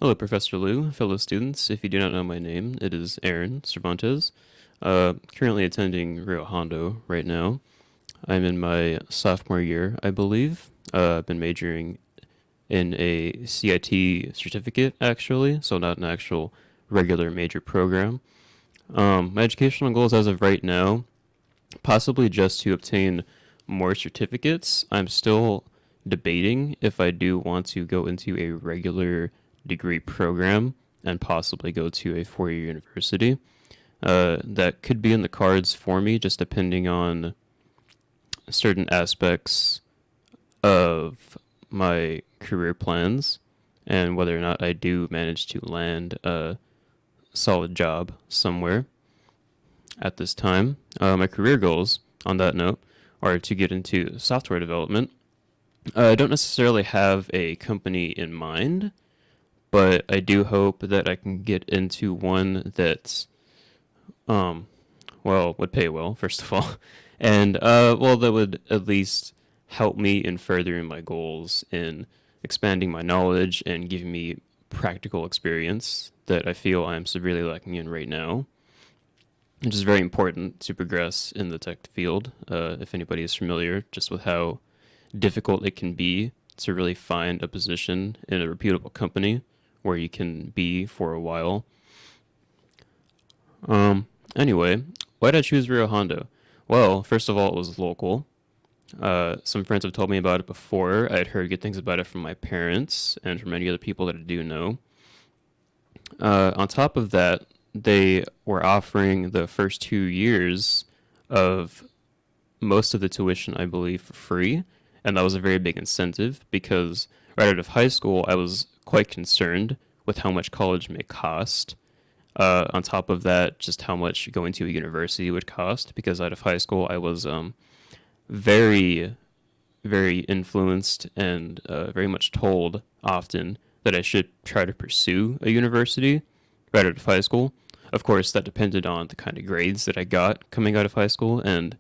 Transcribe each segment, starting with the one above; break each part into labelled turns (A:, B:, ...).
A: Hello, Professor Liu, fellow students. If you do not know my name, it is Aaron Cervantes. Currently attending Rio Hondo right now. I'm in my sophomore year, I believe. I've been majoring in a CIT certificate, actually, so not an actual regular major program. My educational goals as of right now, possibly just to obtain more certificates. I'm still debating if I do want to go into a regular degree program and possibly go to a four-year university. That could be in the cards for me, just depending on certain aspects of my career plans and whether or not I do manage to land a solid job somewhere at this time. My career goals, on that note, are to get into software development. I don't necessarily have a company in mind, but I do hope that I can get into one that, um, would pay well, first of all, and that would at least help me in furthering my goals in expanding my knowledge and giving me practical experience that I feel I'm severely lacking in right now, which is very important to progress in the tech field. If anybody is familiar, just with how difficult it can be to really find a position in a reputable company where you can be for a while. Anyway, why did I choose Rio Hondo? Well, first of all, it was local. Some friends have told me about it before. I had heard good things about it from my parents and from many other people that I do know. On top of that, they were offering the first 2 years of most of the tuition, I believe, for free. And that was a very big incentive because right out of high school, I was quite concerned with how much college may cost. On top of that, just how much going to a university would cost because out of high school, I was very, very influenced and very much told often that I should try to pursue a university right out of high school. Of course, that depended on the kind of grades that I got coming out of high school, and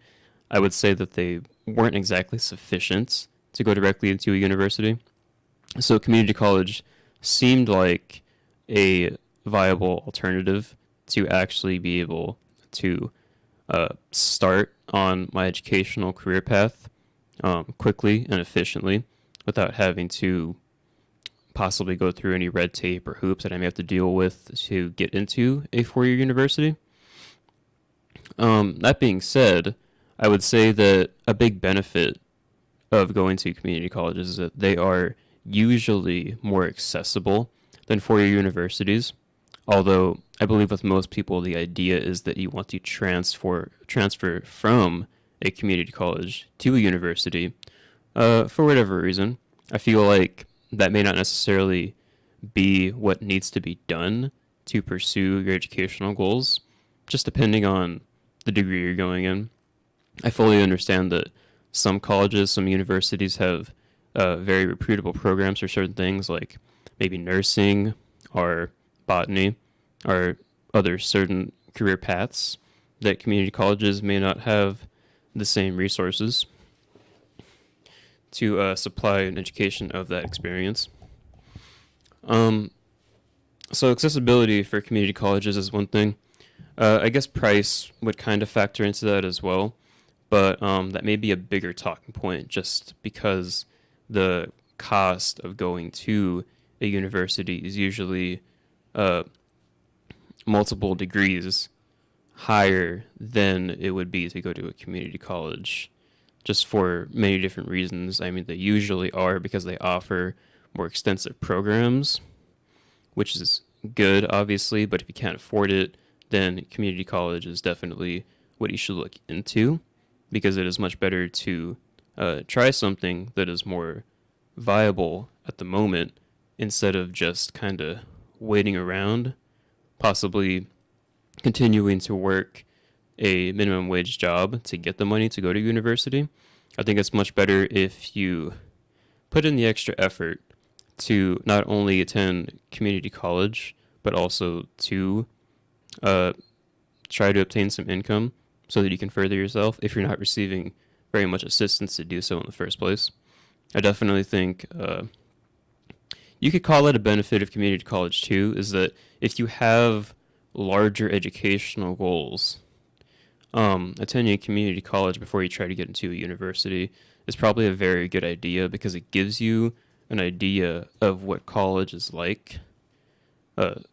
A: I would say that they weren't exactly sufficient to go directly into a university. So community college seemed like a viable alternative to actually be able to start on my educational career path quickly and efficiently without having to possibly go through any red tape or hoops that I may have to deal with to get into a four-year university. That being said, I would say that a big benefit of going to community colleges is that they are usually more accessible than four-year universities. Although I believe with most people, the idea is that you want to transfer from a community college to a university for whatever reason. I feel like that may not necessarily be what needs to be done to pursue your educational goals, just depending on the degree you're going in. I fully understand that some colleges, some universities have very reputable programs for certain things, like maybe nursing or botany or other certain career paths that community colleges may not have the same resources to supply an education of that experience. Um, so accessibility for community colleges is one thing. I guess price would kind of factor into that as well, but that may be a bigger talking point just because the cost of going to a university is usually uh, multiple degrees higher than it would be to go to a community college, just for many different reasons. I mean, they usually are because they offer more extensive programs, which is good, obviously, but if you can't afford it, then community college is definitely what you should look into because it is much better to try something that is more viable at the moment instead of just kind of waiting around, possibly continuing to work a minimum wage job to get the money to go to university. I think it's much better if you put in the extra effort to not only attend community college, but also to uh, try to obtain some income so that you can further yourself if you're not receiving very much assistance to do so in the first place. I definitely think you could call it a benefit of community college too, is that if you have larger educational goals, attending a community college before you try to get into a university is probably a very good idea because it gives you an idea of what college is like,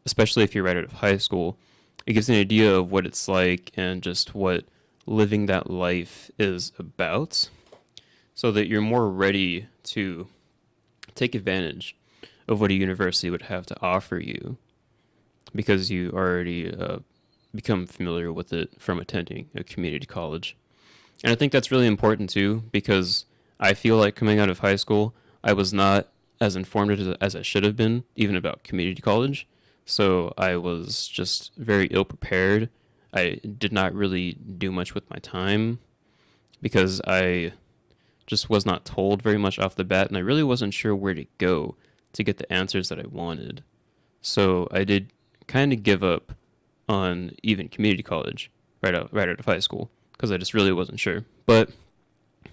A: especially if you're right out of high school. It gives an idea of what it's like and just what living that life is about so that you're more ready to take advantage of what a university would have to offer you because you already become familiar with it from attending a community college. And I think that's really important too because I feel like coming out of high school, I was not as informed as I should have been, even about community college. So I was just very ill prepared. I did not really do much with my time because I just was not told very much off the bat, and I really wasn't sure where to go to get the answers that I wanted. So I did kind of give up on even community college right out of high school because I just really wasn't sure. But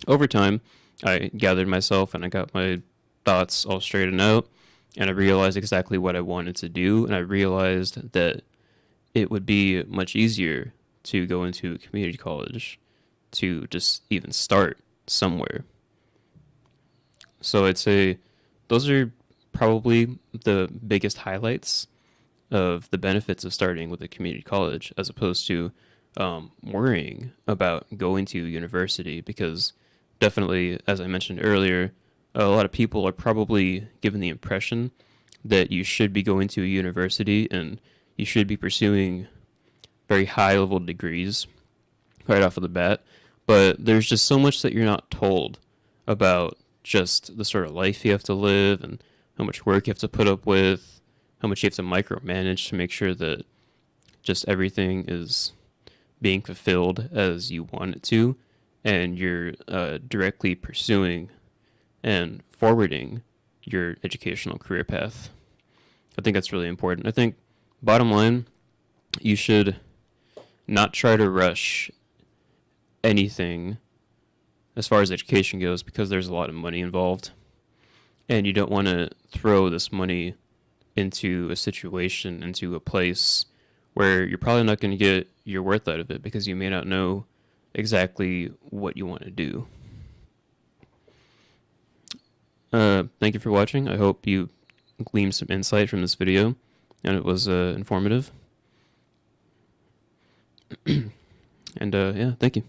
A: over time, I gathered myself and I got my thoughts all straightened out, and I realized exactly what I wanted to do, and I realized that it would be much easier to go into a community college to just even start somewhere. So I'd say those are probably the biggest highlights of the benefits of starting with a community college as opposed to worrying about going to university because definitely, as I mentioned earlier, a lot of people are probably given the impression that you should be going to a university and you should be pursuing very high level degrees right off of the bat. But there's just so much that you're not told about just the sort of life you have to live and how much work you have to put up with, how much you have to micromanage to make sure that just everything is being fulfilled as you want it to, and you're directly pursuing and forwarding your educational career path. I think that's really important. I think, bottom line, you should not try to rush anything as far as education goes because there's a lot of money involved. And you don't want to throw this money into a situation, into a place where you're probably not going to get your worth out of it because you may not know exactly what you want to do. Thank you for watching. I hope you gleaned some insight from this video and it was informative. And yeah, thank you.